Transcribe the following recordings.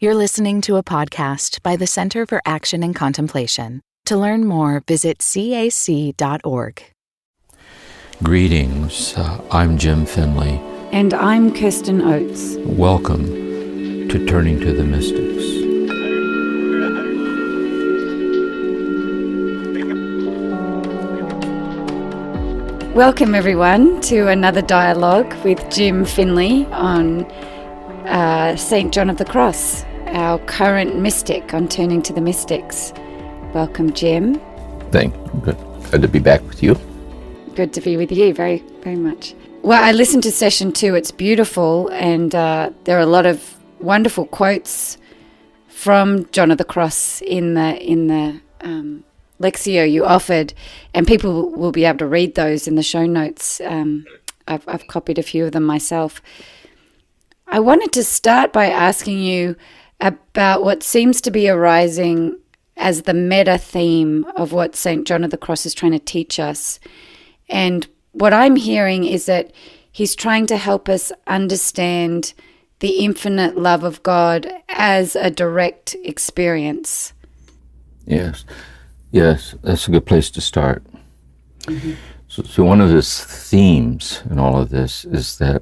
You're listening to a podcast by the Center for Action and Contemplation. To learn more, visit cac.org. Greetings, I'm Jim Finley. And I'm Kirsten Oates. Welcome to Turning to the Mystics. Welcome everyone to another dialogue with Jim Finley on St. John of the Cross, our current mystic on Turning to the Mystics. Welcome, Jim. Thank you. Good to be back with you. Good to be with you, very, very much. Well, I listened to session 2. It's beautiful, and there are a lot of wonderful quotes from John of the Cross in the Lectio you offered, and people will be able to read those in the show notes. I've copied a few of them myself. I wanted to start by asking you about what seems to be arising as the meta theme of what St. John of the Cross is trying to teach us. And what I'm hearing is that he's trying to help us understand the infinite love of God as a direct experience. Yes, that's a good place to start. Mm-hmm. So one of his themes in all of this is that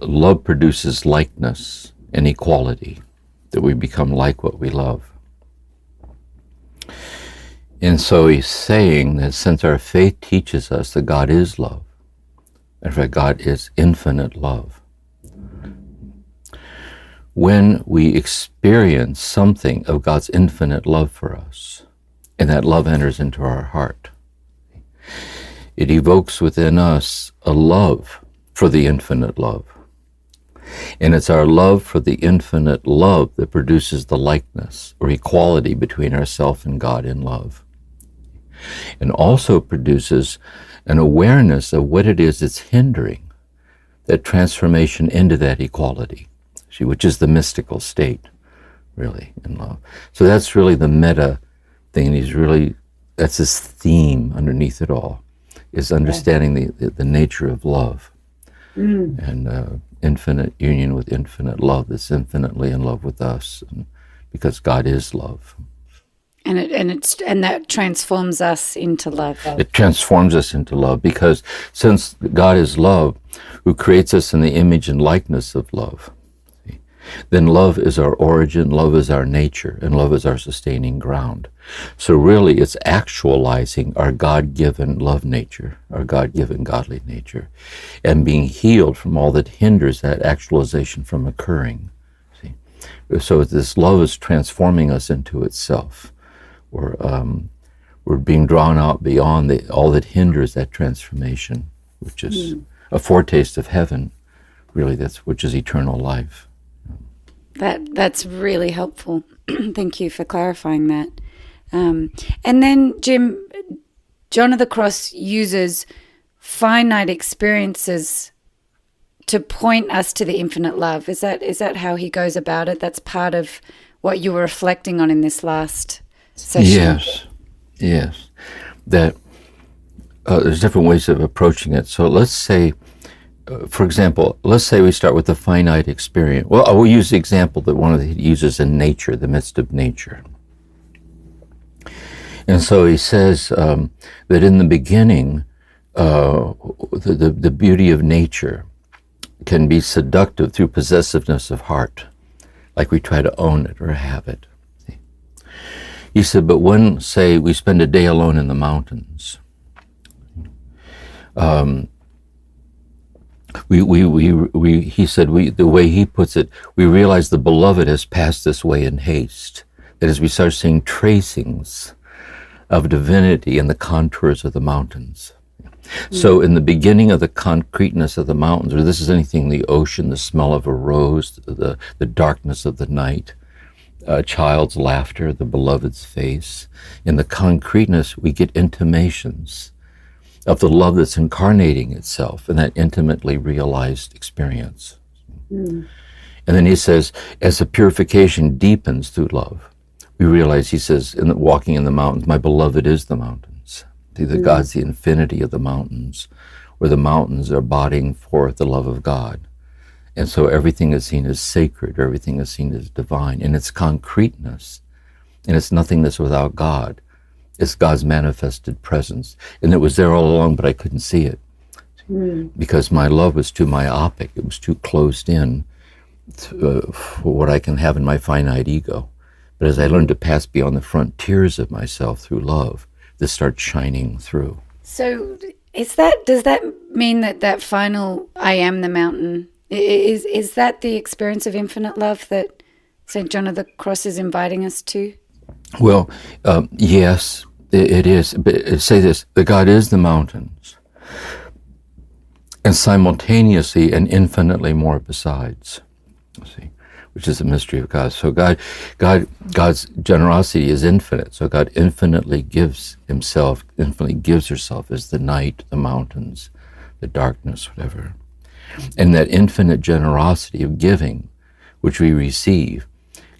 love produces likeness and equality, that we become like what we love. And so he's saying that since our faith teaches us that God is love, and that God is infinite love, when we experience something of God's infinite love for us, and that love enters into our heart, it evokes within us a love for the infinite love. And it's our love for the infinite love that produces the likeness or equality between ourselves and God in love. And also produces an awareness of what it is that's hindering that transformation into that equality, which is the mystical state, really, in love. So that's really the meta thing. That's his theme underneath it all, is understanding the nature of love. And infinite union with infinite love that's infinitely in love with us, and because God is love. And that transforms us into love. It transforms us into love because since God is love, who creates us in the image and likeness of love, then love is our origin, love is our nature, and love is our sustaining ground. So really it's actualizing our God-given love nature, our God-given godly nature, and being healed from all that hinders that actualization from occurring. See? So this love is transforming us into itself. We're being drawn out beyond all that hinders that transformation, which is a foretaste of heaven, really, which is eternal life. That's really helpful. Thank you for clarifying that. And then, Jim, John of the Cross uses finite experiences to point us to the infinite love. Is that how he goes about it? That's part of what you were reflecting on in this last session. Yes. That there's different ways of approaching it. So let's say, for example, let's say we start with the finite experience. Well, I will use the example that he uses in nature, the midst of nature. And so he says that in the beginning, the beauty of nature can be seductive through possessiveness of heart, like we try to own it or have it. He said, but when, say, we spend a day alone in the mountains, he said, the way he puts it, we realize the beloved has passed this way in haste. That as we start seeing tracings of divinity in the contours of the mountains. So in the beginning of the concreteness of the mountains, or this is anything, the ocean, the smell of a rose, the darkness of the night, a child's laughter, the beloved's face. In the concreteness, we get intimations of the love that's incarnating itself in that intimately realized experience. And then he says, as the purification deepens through love, we realize, he says, walking in the mountains, my beloved is the mountains. See, that God's the infinity of the mountains, where the mountains are bodying forth the love of God. And so everything is seen as sacred, everything is seen as divine in its concreteness, and it's nothingness without God. It's God's manifested presence. And it was there all along, but I couldn't see it. Because my love was too myopic. It was too closed in for what I can have in my finite ego. But as I learned to pass beyond the frontiers of myself through love, this starts shining through. So does that mean that final I am the mountain, is that the experience of infinite love that St. John of the Cross is inviting us to? Well, yes, it is. But say this, that God is the mountains, and simultaneously and infinitely more besides. See, which is the mystery of God. So God's generosity is infinite. So God infinitely gives himself, infinitely gives herself as the night, the mountains, the darkness, whatever. And that infinite generosity of giving, which we receive,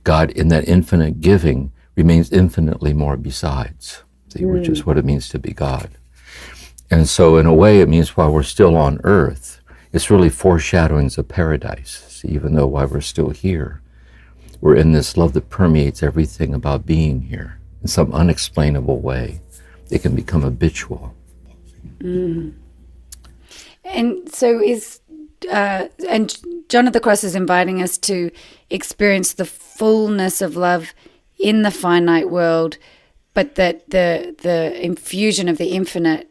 God in that infinite giving remains infinitely more besides, see, which is what it means to be God. And so in a way, it means while we're still on earth, it's really foreshadowings of paradise. See, even though while we're still here, we're in this love that permeates everything about being here in some unexplainable way. It can become habitual. And so and John of the Cross is inviting us to experience the fullness of love in the finite world, but that the infusion of the infinite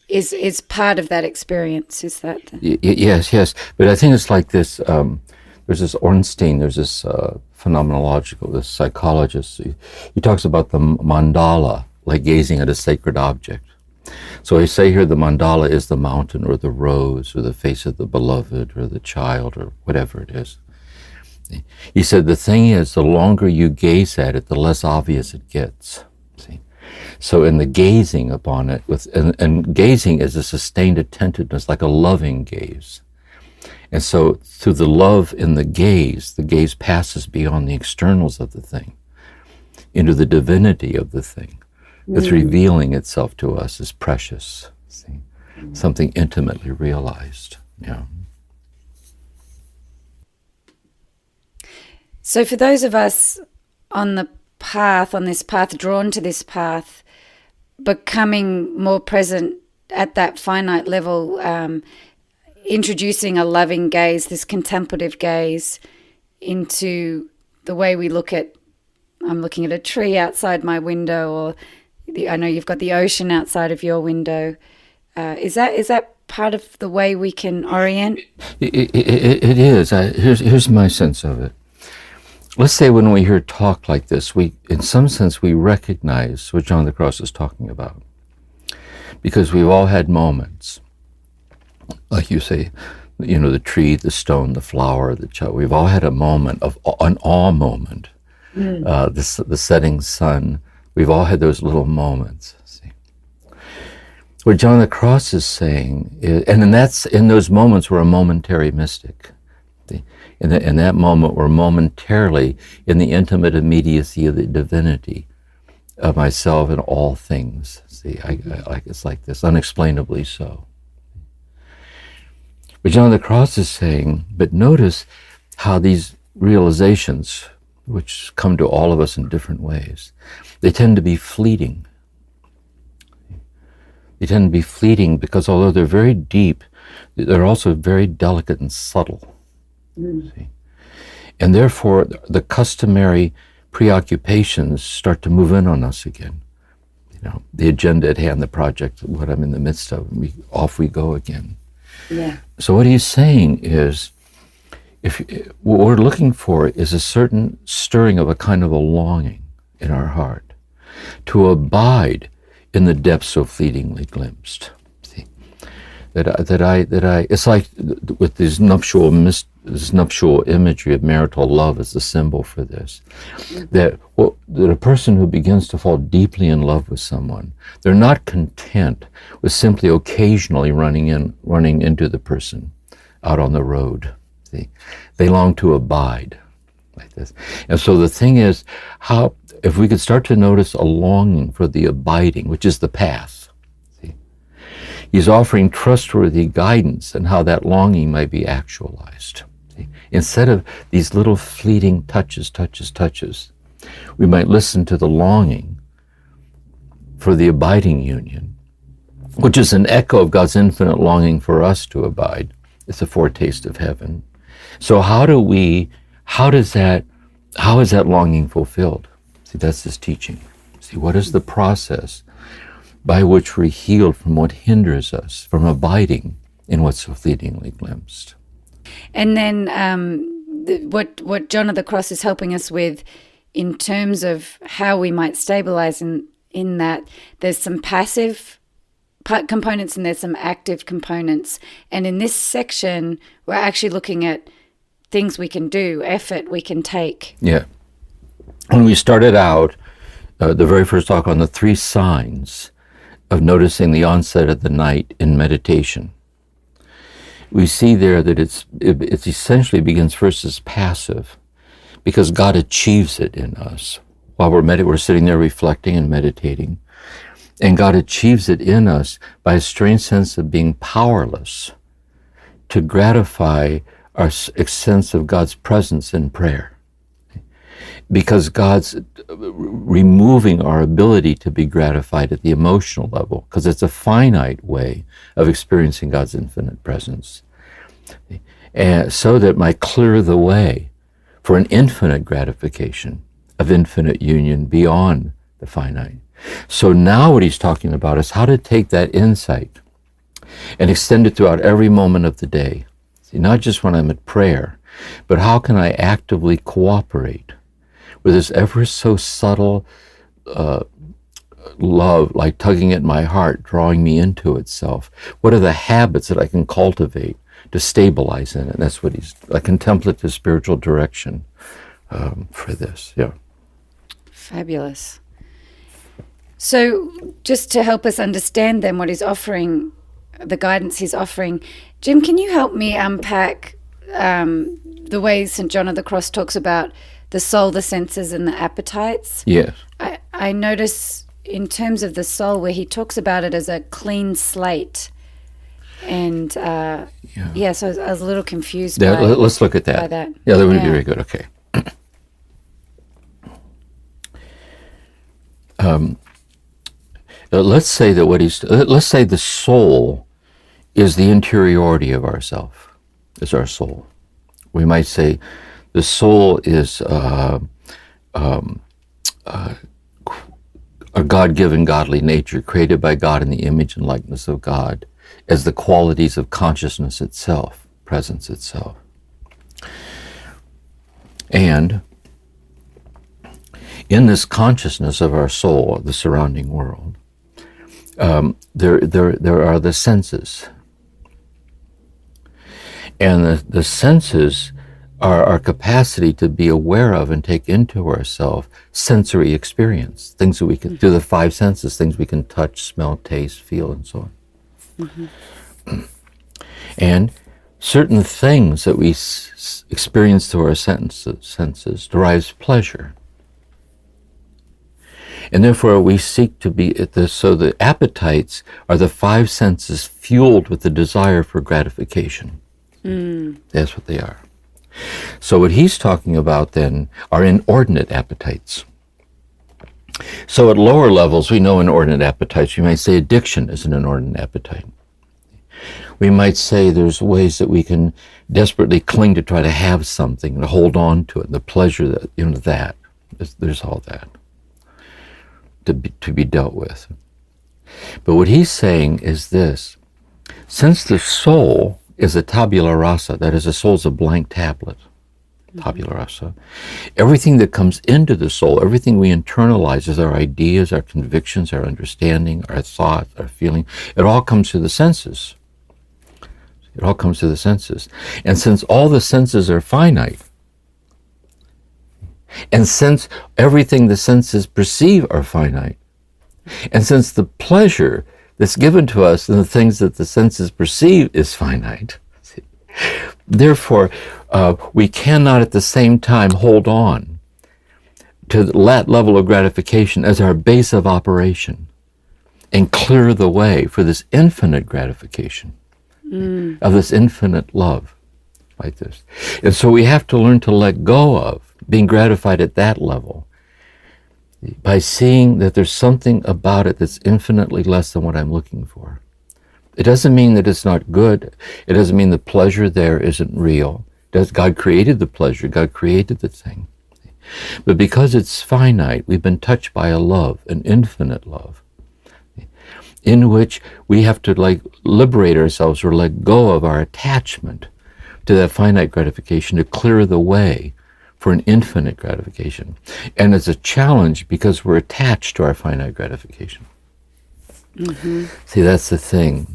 is part of that experience. Is that? Yes. But I think it's like this. There's this Ornstein. There's this phenomenological, this psychologist. He talks about the mandala, like gazing at a sacred object. So I say here the mandala is the mountain or the rose or the face of the beloved or the child or whatever it is. He said the thing is, the longer you gaze at it, the less obvious it gets. See? So in the gazing upon it, and gazing is a sustained attentiveness, like a loving gaze. And so through the love in the gaze passes beyond the externals of the thing into the divinity of the thing. It's revealing itself to us as precious, see? Something intimately realized. Yeah. So for those of us on this path, drawn to this path, becoming more present at that finite level, introducing a loving gaze, this contemplative gaze, into the way we look at, I'm looking at a tree outside my window, or I know you've got the ocean outside of your window. Is that part of the way we can orient? It is. Here's my sense of it. Let's say when we hear talk like this, in some sense, we recognize what John of the Cross is talking about. Because we've all had moments, like you say, the tree, the stone, the flower, the child. We've all had a moment an awe moment. The setting sun. We've all had those little moments. See? What John of the Cross is saying, in those moments, we're a momentary mystic. See? In that moment, we're momentarily in the intimate immediacy of the divinity of myself and all things. See, it's like this, unexplainably so. But John of the Cross is saying, but notice how these realizations, which come to all of us in different ways, they tend to be fleeting. They tend to be fleeting because although they're very deep, they're also very delicate and subtle. See? And therefore, the customary preoccupations start to move in on us again. The agenda at hand, the project, what I'm in the midst of, and off we go again. Yeah. So what he's saying is, what we're looking for is a certain stirring of a kind of a longing in our heart to abide in the depths so fleetingly glimpsed. See, it's like with this nuptial imagery of marital love as the symbol for this. That a person who begins to fall deeply in love with someone, they're not content with simply occasionally running into the person out on the road. See? They long to abide like this. And so the thing is, if we could start to notice a longing for the abiding, which is the path. See? He's offering trustworthy guidance on how that longing might be actualized. See? Instead of these little fleeting touches, we might listen to the longing for the abiding union, which is an echo of God's infinite longing for us to abide. It's a foretaste of heaven. So how is that longing fulfilled? See, that's this teaching. See, what is the process by which we're healed from what hinders us from abiding in what's so fleetingly glimpsed? And then what John of the Cross is helping us with in terms of how we might stabilize in that, there's some passive components and there's some active components. And in this section, we're actually looking at things we can do, effort we can take. Yeah. When we started out, the very first talk on the 3 signs of noticing the onset of the night in meditation, we see there that it essentially begins first as passive, because God achieves it in us. While we're sitting there reflecting and meditating, and God achieves it in us by a strange sense of being powerless to gratify our sense of God's presence in prayer. Because God's removing our ability to be gratified at the emotional level, because it's a finite way of experiencing God's infinite presence. And so that it might clear the way for an infinite gratification of infinite union beyond the finite. So now what he's talking about is how to take that insight and extend it throughout every moment of the day. See, not just when I'm at prayer, but how can I actively cooperate with this ever so subtle love, like tugging at my heart, drawing me into itself? What are the habits that I can cultivate to stabilize in it? And that's what he's, a contemplative spiritual direction for this. Yeah. Fabulous. So just to help us understand then what he's offering, the guidance he's offering, Jim, can you help me unpack the way St. John of the Cross talks about the soul, the senses, and the appetites? Yes. I notice in terms of the soul where he talks about it as a clean slate. And so I was a little confused by let's look at that. By that. Yeah, that would be very good. Okay. Let's say that let's say the soul is the interiority of ourself, is our soul. We might say the soul is a God-given godly nature created by God in the image and likeness of God as the qualities of consciousness itself, presence itself. And in this consciousness of our soul, of the surrounding world, there are the senses. And the senses are our capacity to be aware of and take into ourselves sensory experience, things that we can, through the 5 senses, things we can touch, smell, taste, feel, and so on. Mm-hmm. And certain things that we experience through our senses derives pleasure. And therefore we seek to be at this, so the appetites are the 5 senses fueled with the desire for gratification. That's what they are. So what he's talking about then are inordinate appetites. So at lower levels, we know inordinate appetites. You might say addiction is an inordinate appetite. We might say there's ways that we can desperately cling to try to have something and hold on to it, and the pleasure that, there's all that to be dealt with. But what he's saying is this: since the soul is a tabula rasa, that is, the soul's a blank tablet, tabula rasa, everything that comes into the soul, everything we internalize as our ideas, our convictions, our understanding, our thoughts, our feeling, it all comes through the senses. It all comes through the senses. And since all the senses are finite, and since everything the senses perceive are finite, and since the pleasure that's given to us in the things that the senses perceive is finite, therefore we cannot at the same time hold on to that level of gratification as our base of operation and clear the way for this infinite gratification of this infinite love like this. And so we have to learn to let go of being gratified at that level by seeing that there's something about it that's infinitely less than what I'm looking for. It doesn't mean that it's not good. It doesn't mean the pleasure there isn't real. God created the pleasure. God created the thing. But because it's finite, we've been touched by a love, an infinite love, in which we have to liberate ourselves or let go of our attachment to that finite gratification to clear the way for an infinite gratification. And it's a challenge because we're attached to our finite gratification. Mm-hmm. See, that's the thing.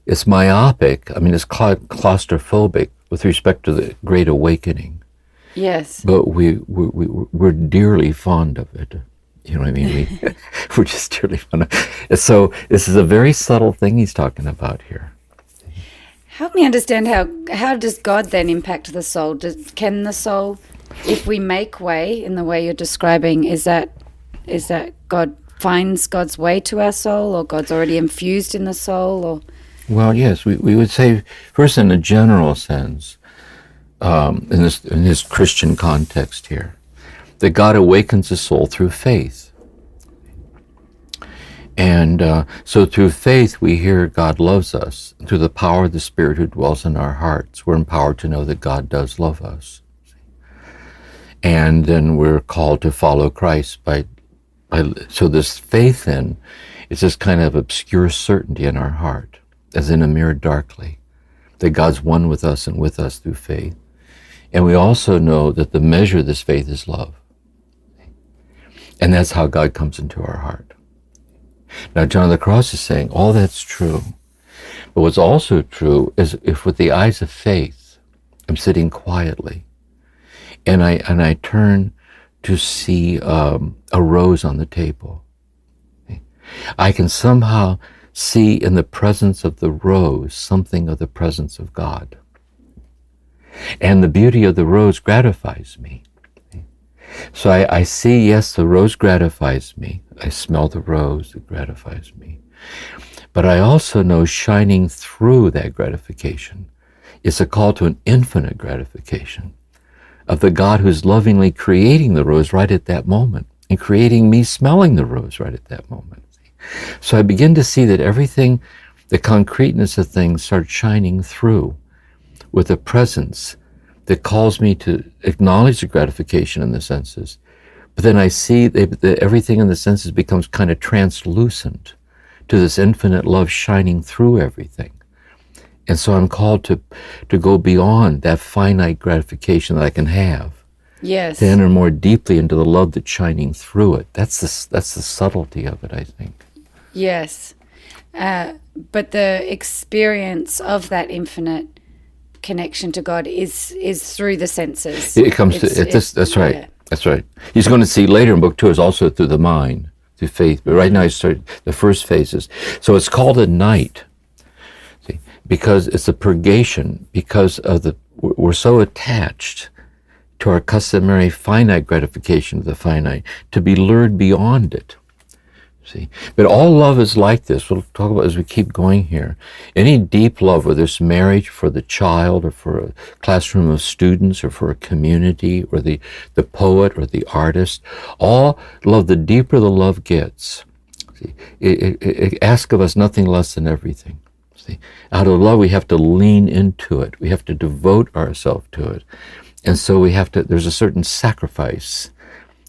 It's myopic. I mean, it's claustrophobic with respect to the Great Awakening. Yes. But we're dearly fond of it. You know what I mean? We're just dearly fond of it. So this is a very subtle thing he's talking about here. Help me understand how does God then impact the soul? Can the soul, if we make way in the way you're describing, is that God finds God's way to our soul, or God's already infused in the soul? Or well, yes, we would say first in a general sense, in this Christian context here, that God awakens the soul through faith. And so through faith, we hear God loves us. Through the power of the Spirit who dwells in our hearts, we're empowered to know that God does love us. And then we're called to follow Christ so this faith then is this kind of obscure certainty in our heart, as in a mirror darkly, that God's one with us and with us through faith. And we also know that the measure of this faith is love. And that's how God comes into our heart. Now, John of the Cross is saying all that's true. But what's also true is if with the eyes of faith, I'm sitting quietly and I turn to see a rose on the table, I can somehow see in the presence of the rose something of the presence of God. And the beauty of the rose gratifies me. So I see, yes, the rose gratifies me. I smell the rose, it gratifies me. But I also know shining through that gratification is a call to an infinite gratification of the God who's lovingly creating the rose right at that moment and creating me smelling the rose right at that moment. So I begin to see that everything, the concreteness of things starts shining through with a presence that calls me to acknowledge the gratification in the senses. But then I see that everything in the senses becomes kind of translucent to this infinite love shining through everything. And so I'm called to go beyond that finite gratification that I can have. yes, To enter more deeply into the love that's shining through it. That's the subtlety of it, I think. yes, but the experience of that infinite connection to God is through the senses. It comes that's right. Yeah. That's right. He's going to see later in book 2 is also through the mind, through faith. But right now he started the first phases. So it's called a night. See, because it's a purgation, because of we're so attached to our customary finite gratification of the finite, to be lured beyond it. See, but all love is like this. We'll talk about as we keep going here. Any deep love, whether it's marriage for the child or for a classroom of students or for a community or the poet or the artist, all love, the deeper the love gets, see, it asks of us nothing less than everything. See, out of love we have to lean into it. We have to devote ourselves to it. And so there's a certain sacrifice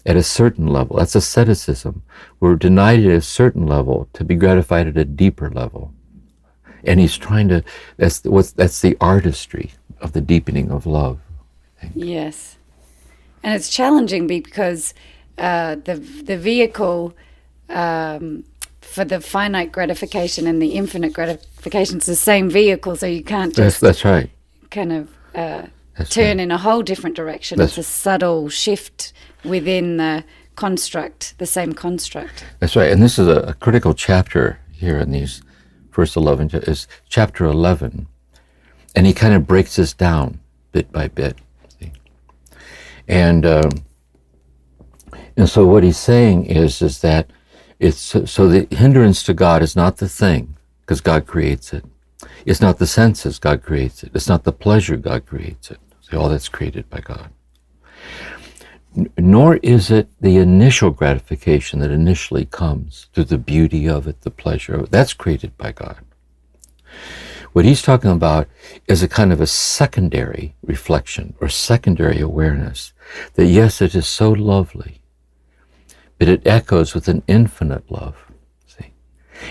at a certain level. That's asceticism. We're denied at a certain level to be gratified at a deeper level. And he's trying to, that's the artistry of the deepening of love, I think. Yes. And it's challenging because the vehicle for the finite gratification and the infinite gratification is the same vehicle, so you can't just that's right. kind of That's turn right. in a whole different direction. It's a subtle shift within the construct, the same construct. That's right. And this is a critical chapter here in these first 11, is chapter 11. And he kind of breaks this down bit by bit. See? And so what he's saying is that it's so the hindrance to God is not the thing, because God creates it. It's not the senses God creates it. It's not the pleasure God creates it. See, all that's created by God. Nor is it the initial gratification that initially comes through the beauty of it, the pleasure of it. That's created by God. What he's talking about is a kind of a secondary reflection or secondary awareness that yes, it is so lovely, but it echoes with an infinite love. See?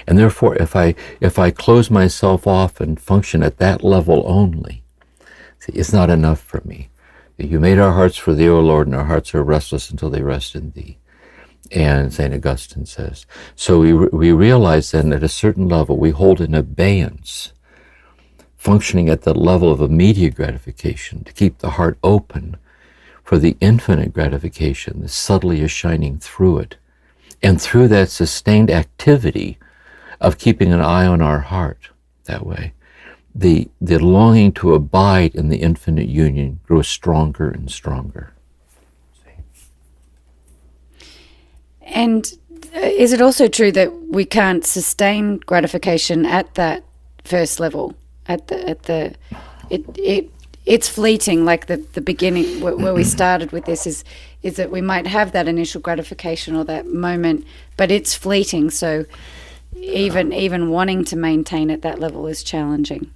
And therefore, if I close myself off and function at that level only, see, it's not enough for me. You made our hearts for thee, O Lord, and our hearts are restless until they rest in thee. And St. Augustine says, so we realize then at a certain level we hold in abeyance, functioning at the level of immediate gratification to keep the heart open for the infinite gratification that subtly is shining through it. And through that sustained activity of keeping an eye on our heart that way, the longing to abide in the infinite union grows stronger and stronger. And is it also true that we can't sustain gratification at that first level? It's fleeting, like the beginning where we started with this is that we might have that initial gratification or that moment, but it's fleeting. So even wanting to maintain at that level is challenging.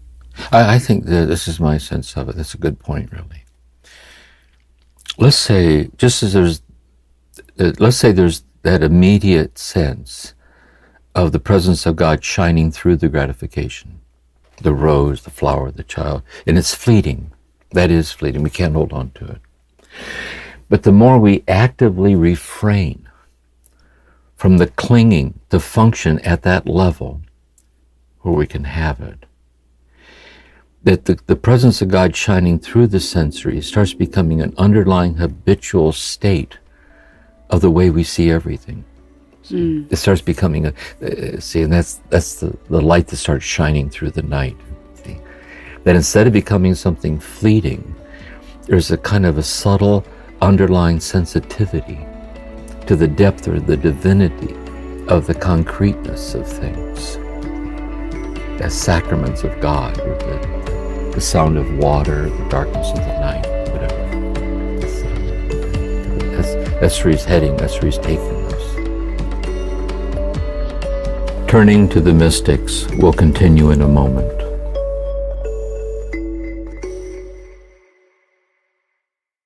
I think that this is my sense of it. That's a good point, really. Let's say there's that immediate sense of the presence of God shining through the gratification, the rose, the flower, the child, and it's fleeting. That is fleeting. We can't hold on to it. But the more we actively refrain from the clinging to function at that level where we can have it, that the presence of God shining through the sensory starts becoming an underlying habitual state of the way we see everything. It starts becoming and that's the light that starts shining through the night. See? That instead of becoming something fleeting, there's a kind of a subtle underlying sensitivity to the depth or the divinity of the concreteness of things. As sacraments of God, or the sound of water, the darkness of the night, whatever. That's where he's heading, that's where he's taking us. Turning to the mystics, we'll continue in a moment.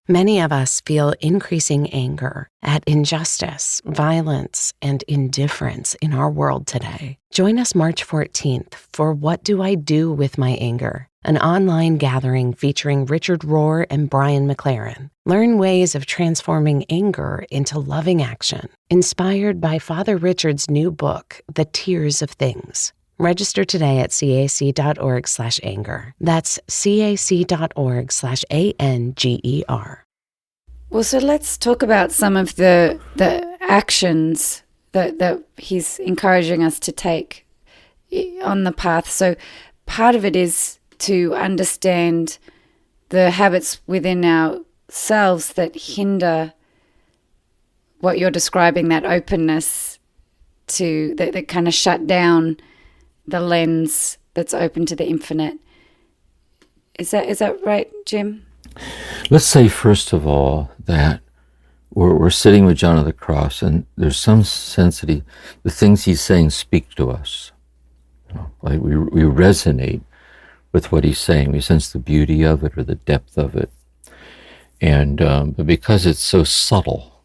Many of us feel increasing anger at injustice, violence, and indifference in our world today. Join us March 14th for What Do I Do With My Anger? An online gathering featuring Richard Rohr and Brian McLaren. Learn ways of transforming anger into loving action. Inspired by Father Richard's new book, The Tears of Things. Register today at cac.org/anger. That's cac.org/anger. Well, so let's talk about some of the actions that he's encouraging us to take on the path. So part of it is to understand the habits within ourselves that hinder what you're describing, that openness to, that kind of shut down the lens that's open to the infinite. Is that right, Jim? Let's say, first of all, that we're sitting with John of the Cross, and there's some sense that the things he's saying speak to us. Like we resonate with what he's saying. We sense the beauty of it or the depth of it. And but because it's so subtle,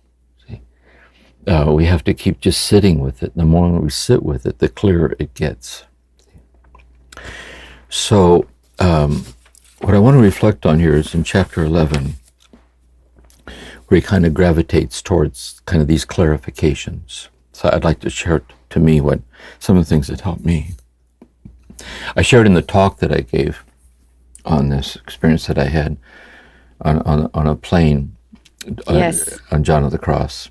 we have to keep just sitting with it. The more we sit with it, the clearer it gets. So what I want to reflect on here is in chapter 11, where he kind of gravitates towards kind of these clarifications. So I'd like to share to me what some of the things that helped me. I shared in the talk that I gave on this experience that I had on a plane on John of the Cross.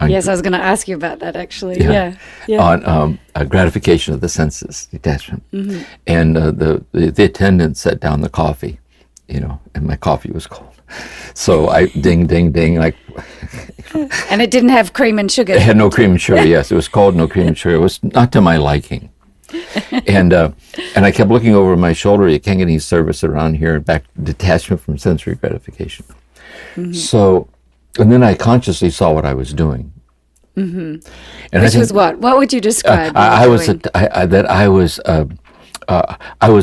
Yes, I was going to ask you about that, actually. Yeah. On gratification of the senses, detachment. Mm-hmm. And the attendant set down the coffee, and my coffee was cold. So I ding, ding, ding, like. And it didn't have cream and sugar. It had no cream and sugar, yes. It was cold, no cream and sugar. It was not to my liking. And I kept looking over my shoulder. You can't get any service around here. Back detachment from sensory gratification. So, and then I consciously saw what I was doing. And Which was what? What would you describe? I was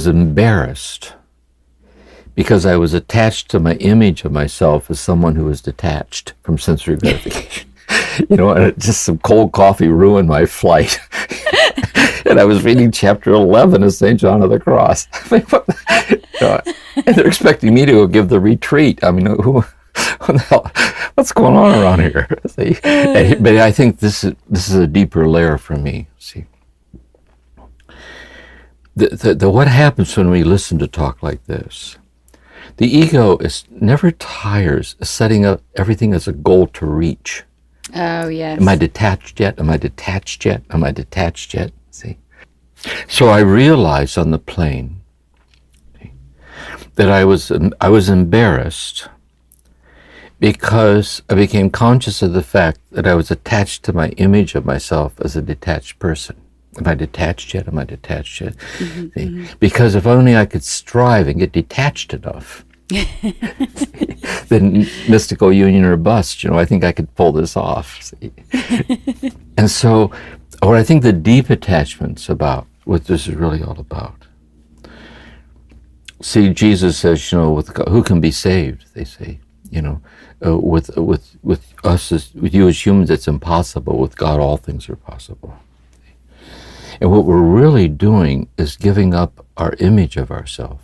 embarrassed because I was attached to my image of myself as someone who was detached from sensory gratification. And just some cold coffee ruined my flight. And I was reading chapter 11 of St. John of the Cross. And they're expecting me to go give the retreat. I mean, what the hell? What's going on around here? See? But I think this is a deeper layer for me. See, what happens when we listen to talk like this? The ego never tires of setting up everything as a goal to reach. Oh, yes. Am I detached yet? Am I detached yet? Am I detached yet? See? So I realized on the plane that I was embarrassed because I became conscious of the fact that I was attached to my image of myself as a detached person. Am I detached yet? Am I detached yet? Because if only I could strive and get detached enough, then mystical union or bust, I think I could pull this off. See? And so what I think the deep attachment's about, what this is really all about. See, Jesus says, with God, who can be saved? They say, with us, with you as humans, it's impossible. With God, all things are possible. And what we're really doing is giving up our image of ourselves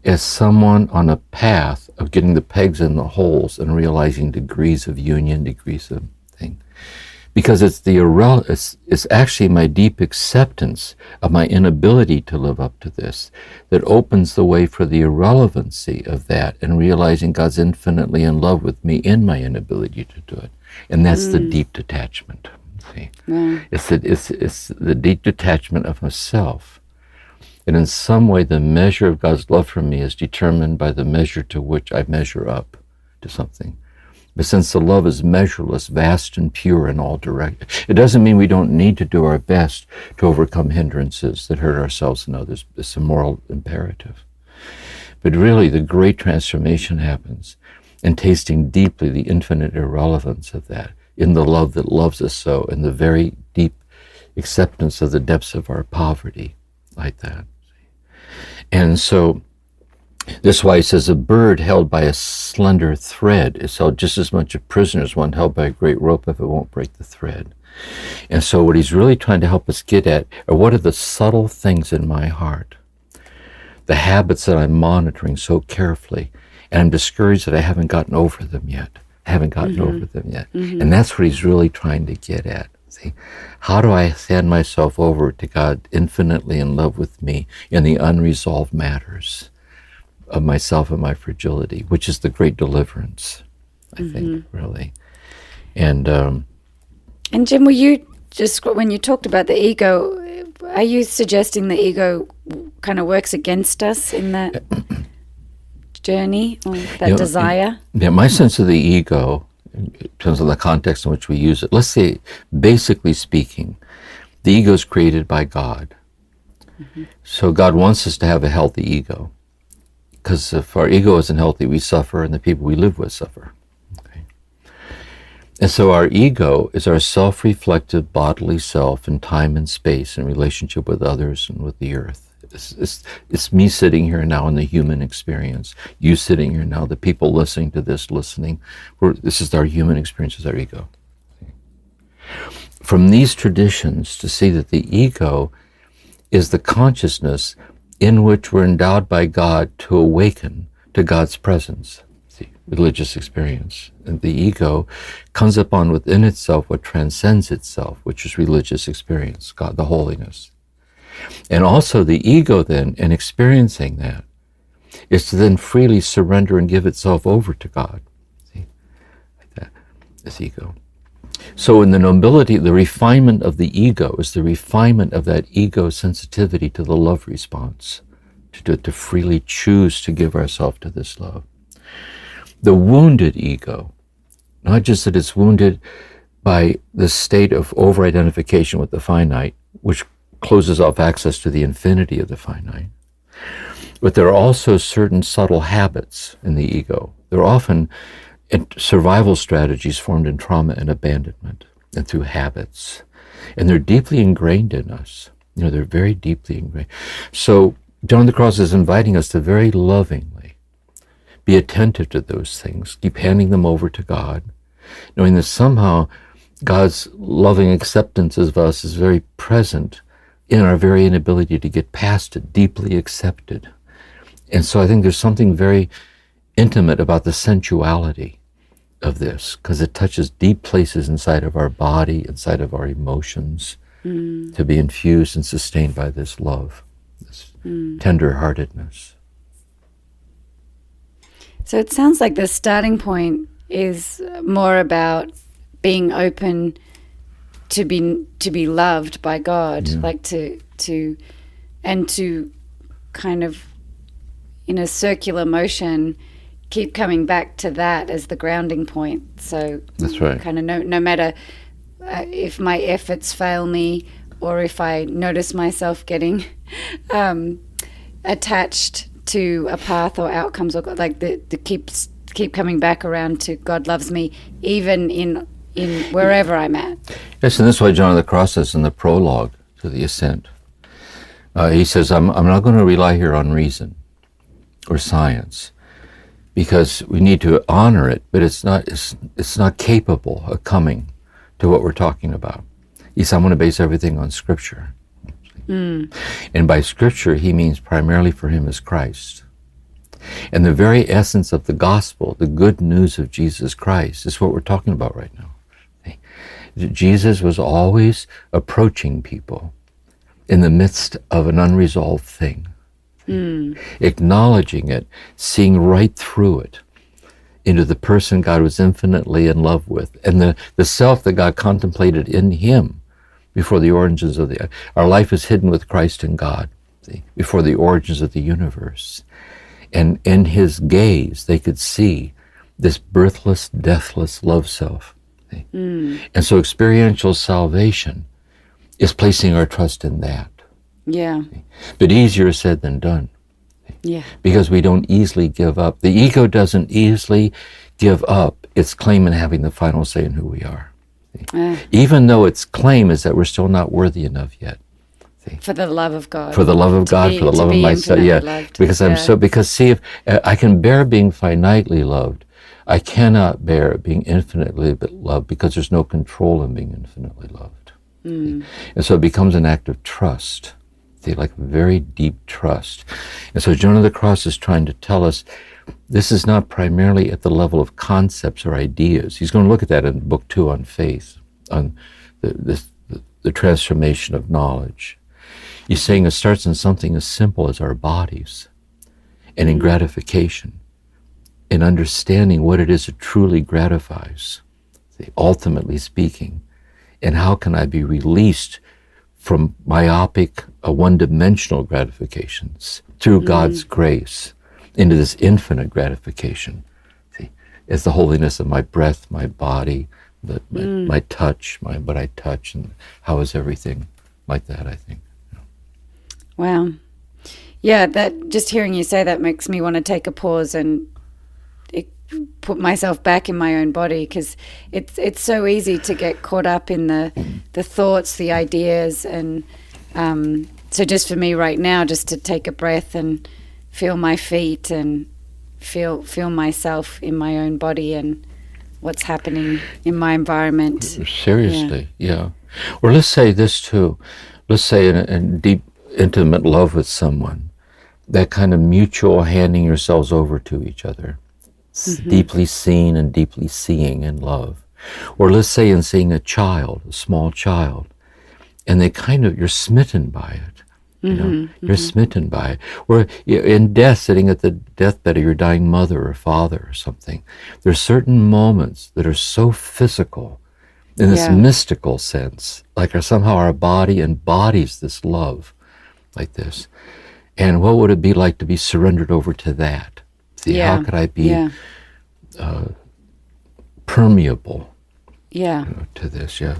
as someone on a path of getting the pegs in the holes and realizing degrees of union, degrees of thing. Because it's actually my deep acceptance of my inability to live up to this that opens the way for the irrelevancy of that and realizing God's infinitely in love with me in my inability to do it. And that's the deep detachment. See? Wow. It's the deep detachment of myself. And in some way, the measure of God's love for me is determined by the measure to which I measure up to something. But since the love is measureless, vast and pure in all directions, it doesn't mean we don't need to do our best to overcome hindrances that hurt ourselves and others. It's a moral imperative. But really, the great transformation happens in tasting deeply the infinite irrelevance of that, in the love that loves us so, in the very deep acceptance of the depths of our poverty, like that. And so, that's why he says a bird held by a slender thread is held just as much a prisoner as one held by a great rope if it won't break the thread. And so what he's really trying to help us get at are what are the subtle things in my heart, the habits that I'm monitoring so carefully, and I'm discouraged that I haven't gotten over them yet. And that's what he's really trying to get at. See, how do I hand myself over to God infinitely in love with me in the unresolved matters of myself and my fragility, which is the great deliverance, I think, really. And Jim, were you just, when you talked about the ego, are you suggesting the ego kind of works against us in that journey or that desire? Yeah, my sense of the ego, in terms of the context in which we use it, let's say, basically speaking, the ego is created by God. So God wants us to have a healthy ego. Because if our ego isn't healthy, we suffer, and the people we live with suffer. Okay? And so our ego is our self-reflective bodily self in time and space in relationship with others and with the earth. It's me sitting here now in the human experience. You sitting here now, the people listening to this, this is our human experience, is our ego. From these traditions, to see that the ego is the consciousness in which we're endowed by God to awaken to God's presence, see, religious experience. And the ego comes upon within itself what transcends itself, which is religious experience, God, the holiness. And also the ego then, in experiencing that, is to then freely surrender and give itself over to God. See, like that, this ego. So in the nobility, the refinement of the ego is the refinement of that ego sensitivity to the love response, to freely choose to give ourselves to this love. The wounded ego, not just that it's wounded by the state of over-identification with the finite, which closes off access to the infinity of the finite. But there are also certain subtle habits in the ego. There are often survival strategies formed in trauma and abandonment and through habits. And they're deeply ingrained in us. They're very deeply ingrained. So John of the Cross is inviting us to very lovingly be attentive to those things, keep handing them over to God, knowing that somehow God's loving acceptance of us is very present in our very inability to get past it, deeply accepted. And so I think there's something very intimate about the sensuality of this, because it touches deep places inside of our body, inside of our emotions, to be infused and sustained by this love, this tender-heartedness. So it sounds like the starting point is more about being open to be loved by God, like to kind of in a circular motion keep coming back to that as the grounding point. So that's right. Kind of no matter if my efforts fail me, or if I notice myself getting attached to a path or outcomes, or like the keep coming back around to God loves me, even in wherever I'm at. Yes, and that's why John of the Cross says in the prologue to the Ascent, he says, I'm not going to rely here on reason or science, because we need to honor it, but it's not capable of coming to what we're talking about. He said, I'm going to base everything on Scripture. And by Scripture, he means primarily for him is Christ. And the very essence of the gospel, the good news of Jesus Christ, is what we're talking about right now. Jesus was always approaching people in the midst of an unresolved thing, acknowledging it, seeing right through it into the person God was infinitely in love with, and the self that God contemplated in him before the origins of our life is hidden with Christ in God, before the origins of the universe. And in his gaze, they could see this birthless, deathless love self. And so experiential salvation is placing our trust in that. Yeah. But easier said than done. Yeah. Because we don't easily give up. The ego doesn't easily give up its claim in having the final say in who we are. Even though its claim is that we're still not worthy enough yet. For the love of God. For the love of God, for the love of myself. Yeah. Loved. Because see, if I can bear being finitely loved, I cannot bear being infinitely loved, because there's no control in being infinitely loved. And so it becomes an act of trust, like very deep trust. And so John of the Cross is trying to tell us this is not primarily at the level of concepts or ideas. He's going to look at that in Book 2 on faith, on the transformation of knowledge. He's saying it starts in something as simple as our bodies, and in gratification, in understanding what it is that truly gratifies, ultimately speaking, and how can I be released from myopic, one-dimensional gratifications through God's grace into this infinite gratification. See, it's the holiness of my breath, my body, my touch, what I touch, and how is everything like that, I think. Wow. Yeah, that just hearing you say that makes me want to take a pause and put myself back in my own body, because it's so easy to get caught up in the thoughts, the ideas, and so just for me right now, just to take a breath and feel my feet and feel myself in my own body and what's happening in my environment. Seriously, yeah. Or let's say this too. Let's say in deep, intimate love with someone, that kind of mutual handing yourselves over to each other, deeply seen and deeply seeing in love. Or let's say in seeing a child, a small child, and you're smitten by it. You're smitten by it. Or in death, sitting at the deathbed of your dying mother or father or something, there's certain moments that are so physical in this mystical sense, like somehow our body embodies this love like this. And what would it be like to be surrendered over to that? See, how could I be permeable to this? Yeah.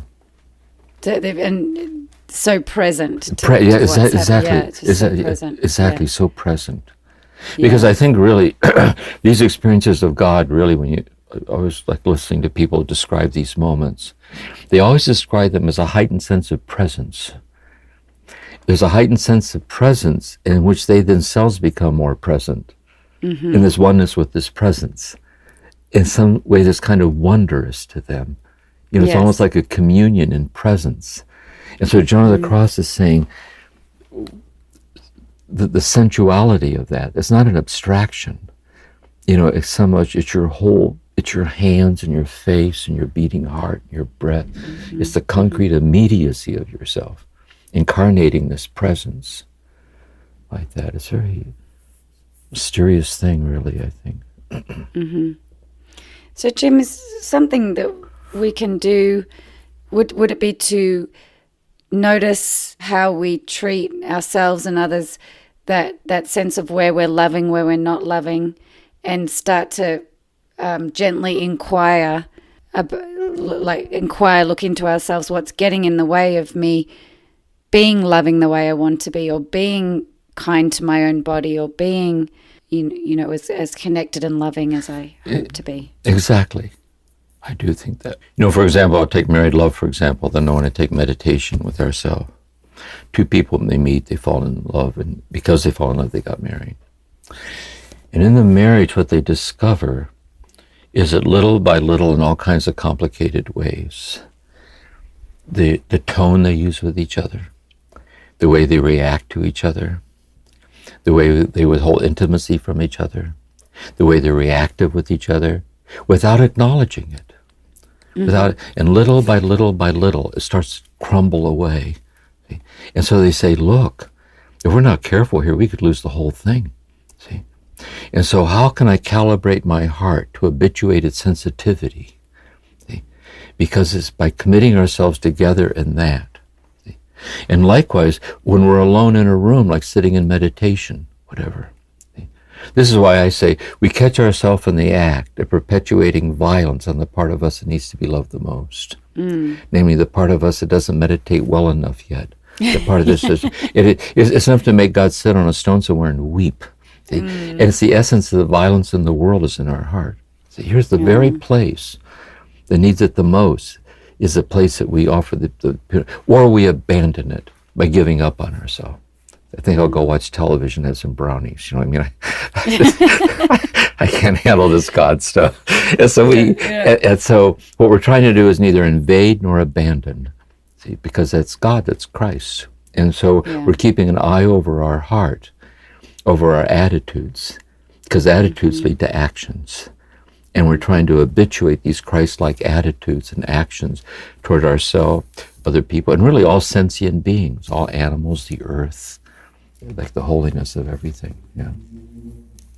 And so present to what's happening. Exactly. Yeah, it's just so present. Exactly, Yeah. so present. Because I think really these experiences of God, really, when you always like listening to people describe these moments, they always describe them as a heightened sense of presence. There's a heightened sense of presence in which they themselves become more present in this oneness with this presence. In some ways, it's kind of wondrous to them. You know, it's almost like a communion in presence. And so John of the Cross is saying the sensuality of that, it's not an abstraction. You know, it's so much, it's your hands and your face and your beating heart, and your breath. It's the concrete immediacy of yourself, incarnating this presence like that. It's a very mysterious thing, really, I think. So, Jim, is something that we can do, would it be to notice how we treat ourselves and others, that sense of where we're loving, where we're not loving, and start to gently inquire, look into ourselves, what's getting in the way of me being loving the way I want to be, or being kind to my own body, or being, you know, as connected and loving as I hope to be. Exactly. I do think that. You know, for example, I'll take married love, for example, then I want to take meditation with ourselves. Two people, when they meet, they fall in love, and because they fall in love, they got married. And in the marriage, what they discover is that little by little, in all kinds of complicated ways, the tone they use with each other, the way they react to each other, the way they withhold intimacy from each other, the way they're reactive with each other, without acknowledging it. And little by little, it starts to crumble away. See? And so they say, look, if we're not careful here, we could lose the whole thing. See? And so how can I calibrate my heart to habituated sensitivity? See? Because it's by committing ourselves together in that. See? And likewise, when we're alone in a room, like sitting in meditation, whatever. See? This is why I say we catch ourselves in the act of perpetuating violence on the part of us that needs to be loved the most. Namely, the part of us that doesn't meditate well enough yet. The part of this is, it's enough to make God sit on a stone somewhere and weep. See? And it's the essence of the violence in the world is in our heart. See, here's the very place that needs it the most, is the place that we offer or we abandon it by giving up on ourselves. I think I'll go watch television, have some brownies. You know what I mean? I can't handle this God stuff. And so and so what we're trying to do is neither invade nor abandon. See, because that's God, that's Christ. And so we're keeping an eye over our heart, over our attitudes, because attitudes lead to actions. And we're trying to habituate these Christ-like attitudes and actions toward ourselves, other people, and really all sentient beings, all animals, the earth, like the holiness of everything. Yeah.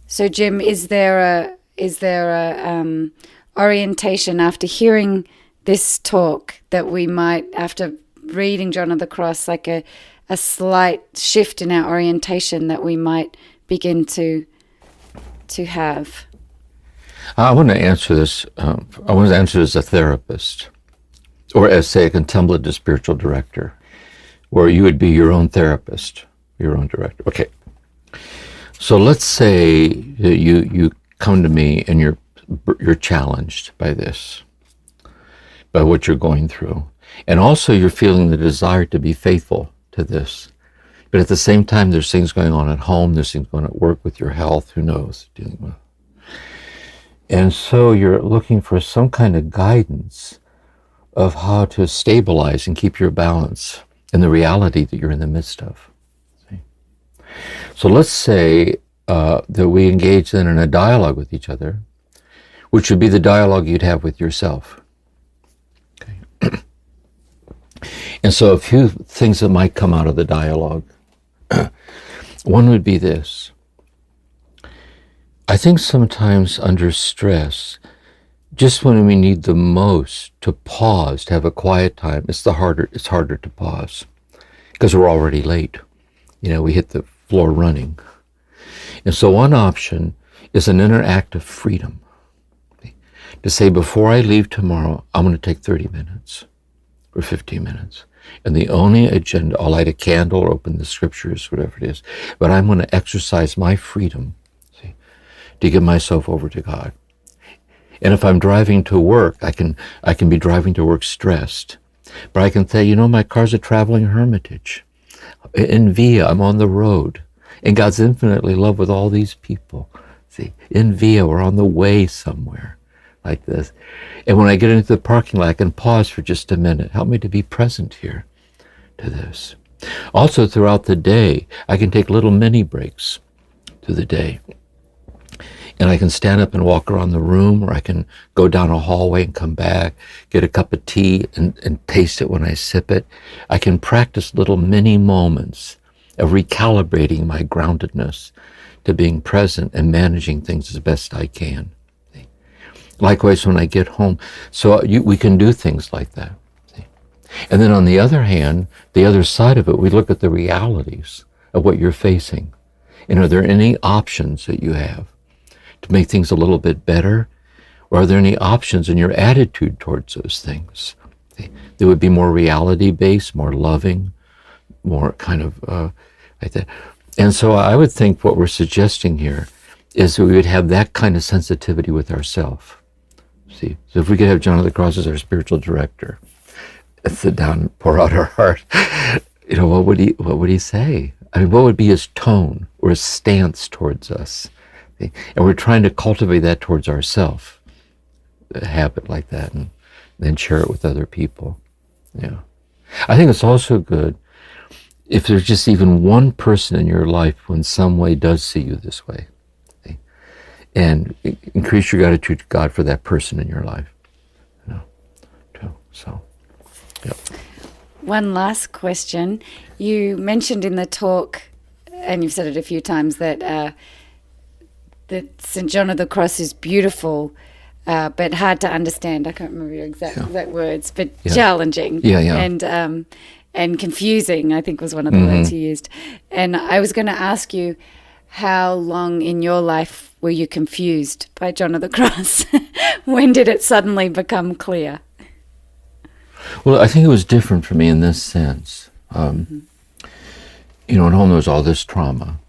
So, Jim, is there a orientation after hearing this talk that we might, after reading John of the Cross, like a slight shift in our orientation that we might begin to have? I want to answer this. I want to answer as a therapist, or as, say, a contemplative spiritual director, where you would be your own therapist, your own director. Okay. So let's say that you come to me and you're challenged by this, by what you're going through, and also you're feeling the desire to be faithful to this. But at the same time, there's things going on at home, there's things going on at work with your health, who knows, dealing with. And so you're looking for some kind of guidance of how to stabilize and keep your balance in the reality that you're in the midst of. See? So let's say that we engage then in a dialogue with each other, which would be the dialogue you'd have with yourself. Okay. And so a few things that might come out of the dialogue. One would be this. I think sometimes under stress, just when we need the most to pause, to have a quiet time, it's harder to pause because we're already late. You know, we hit the floor running. And so one option is an inner act of freedom. To say, before I leave tomorrow, I'm going to take 30 minutes. for 15 minutes. And the only agenda, I'll light a candle or open the scriptures, whatever it is, but I'm going to exercise my freedom, see, to give myself over to God. And if I'm driving to work, I can be driving to work stressed. But I can say, my car's a traveling hermitage. In Via, I'm on the road. And God's infinitely loved with all these people. See, in Via, we're on the way somewhere like this. And when I get into the parking lot, I can pause for just a minute. Help me to be present here to this. Also, throughout the day, I can take little mini breaks through the day. And I can stand up and walk around the room, or I can go down a hallway and come back, get a cup of tea and taste it when I sip it. I can practice little mini moments of recalibrating my groundedness to being present and managing things as best I can. Likewise, when I get home, we can do things like that. See? And then on the other hand, the other side of it, we look at the realities of what you're facing. And are there any options that you have to make things a little bit better? Or are there any options in your attitude towards those things that would be more reality-based, more loving, more kind of like that? And so I would think what we're suggesting here is that we would have that kind of sensitivity with ourselves. See, so if we could have John of the Cross as our spiritual director, and sit down and pour out our heart, what would he say? I mean, what would be his tone or his stance towards us? See? And we're trying to cultivate that towards ourselves, a habit like that, and then share it with other people. Yeah, I think it's also good if there's just even one person in your life who in some way does see you this way. And increase your gratitude to God for that person in your life. Too. So, yep. One last question. You mentioned in the talk, and you've said it a few times, that St. John of the Cross is beautiful, but hard to understand. I can't remember your exact words, but challenging. And confusing, I think was one of the words you used. And I was going to ask you, how long in your life were you confused by John of the Cross? When did it suddenly become clear? Well, I think it was different for me in this sense. At home there was all this trauma.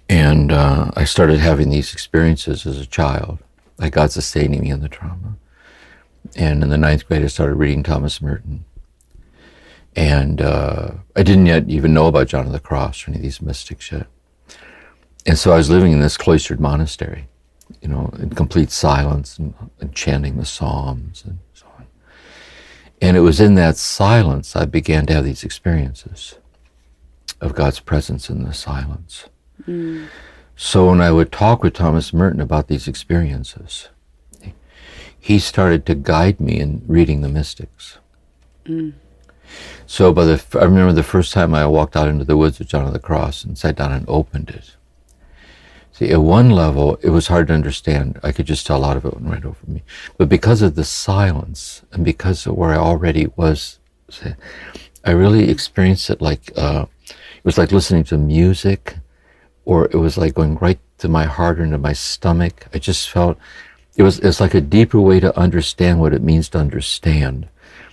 And I started having these experiences as a child, like God sustaining me in the trauma. And in the 9th grade, I started reading Thomas Merton. And I didn't yet even know about John of the Cross or any of these mystics yet. And so I was living in this cloistered monastery, in complete silence and chanting the Psalms and so on. And it was in that silence I began to have these experiences of God's presence in the silence. Mm. So when I would talk with Thomas Merton about these experiences, he started to guide me in reading the mystics. Mm. So I remember the first time I walked out into the woods with John of the Cross and sat down and opened it. See, at one level, it was hard to understand. I could just tell a lot of it went right over me. But because of the silence and because of where I already was, I really experienced it like, it was like listening to music, or it was like going right to my heart or into my stomach. I just felt, it's like a deeper way to understand what it means to understand.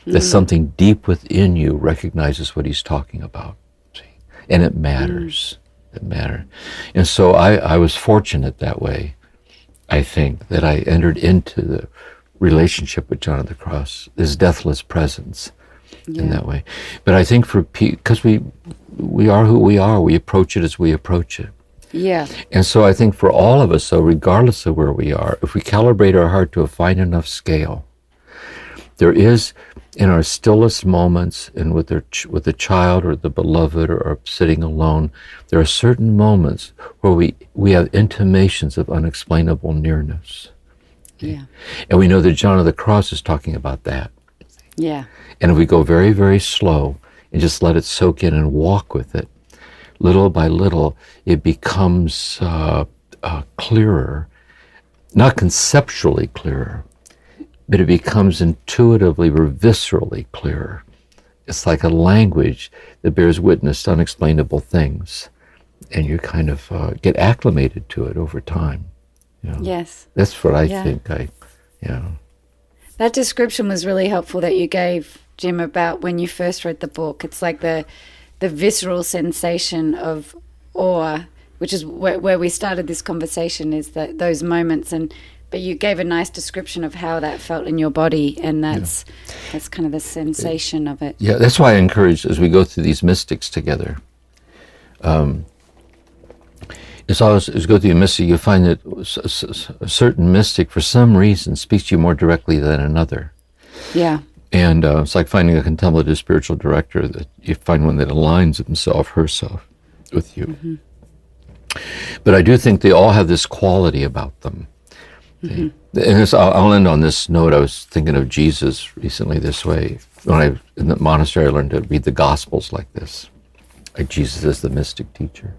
That something deep within you recognizes what he's talking about. See? And it matters. It mattered. And so I was fortunate that way, I think, that I entered into the relationship with John of the Cross, his deathless presence in that way. But I think because we are who we are, we approach it as we approach it. Yeah. And so I think for all of us, so regardless of where we are, if we calibrate our heart to a fine enough scale, there is, in our stillest moments, and with the child or the beloved or sitting alone, there are certain moments where we have intimations of unexplainable nearness. Yeah. And we know that John of the Cross is talking about that. Yeah. And if we go very, very slow and just let it soak in and walk with it, little by little, it becomes clearer, not conceptually clearer, but it becomes intuitively or viscerally clearer. It's like a language that bears witness to unexplainable things, and you kind of get acclimated to it over time. Yes. That's what I think. That description was really helpful that you gave, Jim, about when you first read the book. It's like the visceral sensation of awe, which is where we started this conversation, is that those moments. But you gave a nice description of how that felt in your body, and that's kind of the sensation of it. Yeah, that's why I encourage, as we go through these mystics together, it's always, as you go through a mystic, you find that a certain mystic, for some reason, speaks to you more directly than another. Yeah. And it's like finding a contemplative spiritual director, that you find one that aligns himself, herself, with you. Mm-hmm. But I do think they all have this quality about them. Mm-hmm. And I'll end on this note. I was thinking of Jesus recently this way. When I in the monastery, I learned to read the Gospels like this, like Jesus as the mystic teacher.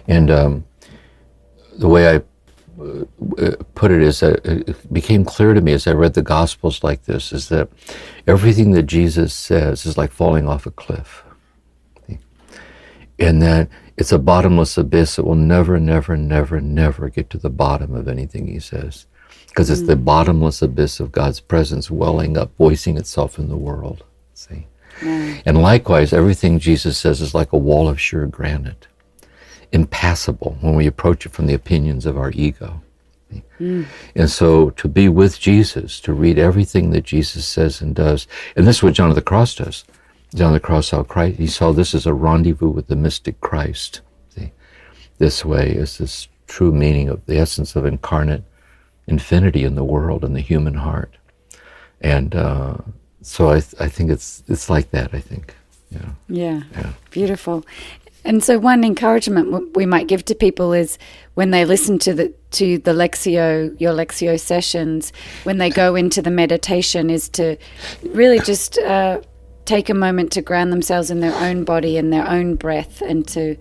And the way I put it is that it became clear to me as I read the Gospels like this, is that everything that Jesus says is like falling off a cliff. And that it's a bottomless abyss that will never, never, never, never get to the bottom of anything he says. Because it's the bottomless abyss of God's presence welling up, voicing itself in the world. See? And likewise, everything Jesus says is like a wall of sheer granite, impassable when we approach it from the opinions of our ego. And so to be with Jesus, to read everything that Jesus says and does, and this is what John of the Cross does. John of the Cross saw Christ, he saw this as a rendezvous with the mystic Christ. See? This way is this true meaning of the essence of incarnate infinity in the world and the human heart. And so I think it's like that, I think. Yeah. Beautiful. And so one encouragement we might give to people is when they listen to the Lectio, your Lectio sessions, when they go into the meditation, is to really just take a moment to ground themselves in their own body and their own breath, and to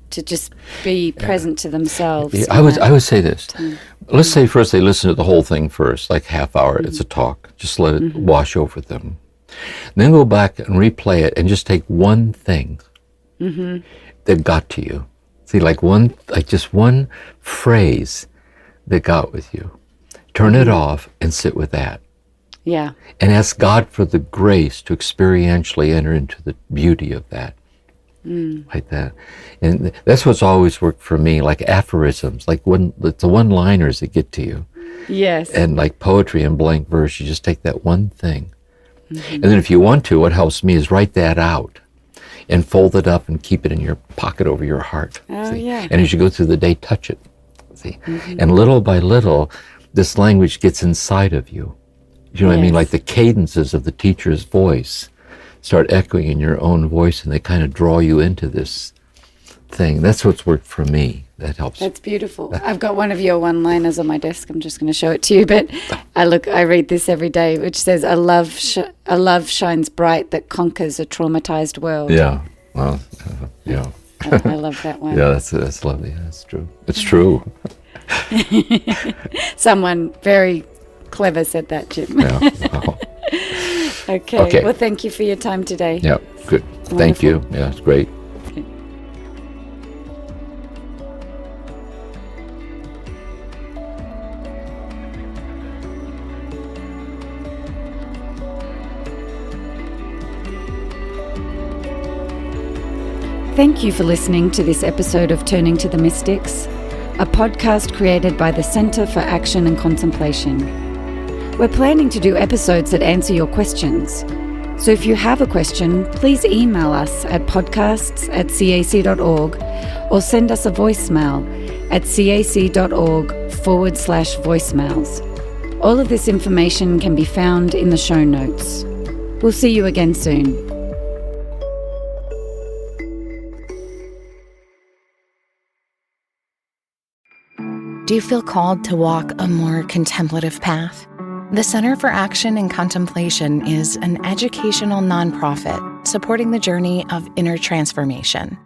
just be present to themselves. Yeah, I would say this. Let's say first they listen to the whole thing first, like half hour. It's a talk. Just let it wash over them. Then go back and replay it and just take one thing that got to you. See, just one phrase that got with you. Turn it off and sit with that. Yeah. And ask God for the grace to experientially enter into the beauty of that. Like that. And that's what's always worked for me, like aphorisms, like the one-liners that get to you. Yes. And like poetry and blank verse, you just take that one thing. And then if you want to, what helps me is write that out and fold it up and keep it in your pocket over your heart. Oh, see? yeah. And as you go through the day, touch it. See? And little by little, this language gets inside of you. You know what I mean? Like the cadences of the teacher's voice start echoing in your own voice, and they kind of draw you into this thing. That's what's worked for me. That helps. That's beautiful. I've got one of your one-liners on my desk. I'm just going to show it to you, but I read this every day, which says, "A love shines bright that conquers a traumatized world." Yeah. Well, yeah. I love that one. Yeah, that's lovely. That's true. It's true. Someone very clever said that, Jim. Yeah. Wow. Okay. Well, thank you for your time today. Yeah, good. Wonderful. Thank you. Yeah, it's great. Okay. Thank you for listening to this episode of Turning to the Mystics, a podcast created by the Center for Action and Contemplation. We're planning to do episodes that answer your questions. So if you have a question, please email us at podcasts@cac.org or send us a voicemail at cac.org/voicemails. All of this information can be found in the show notes. We'll see you again soon. Do you feel called to walk a more contemplative path? The Center for Action and Contemplation is an educational nonprofit supporting the journey of inner transformation.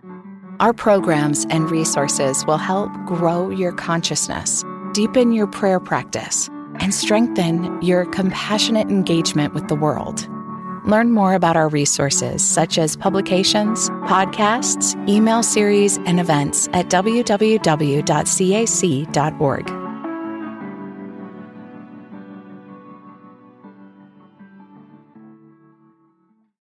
Our programs and resources will help grow your consciousness, deepen your prayer practice, and strengthen your compassionate engagement with the world. Learn more about our resources, such as publications, podcasts, email series, and events at www.cac.org.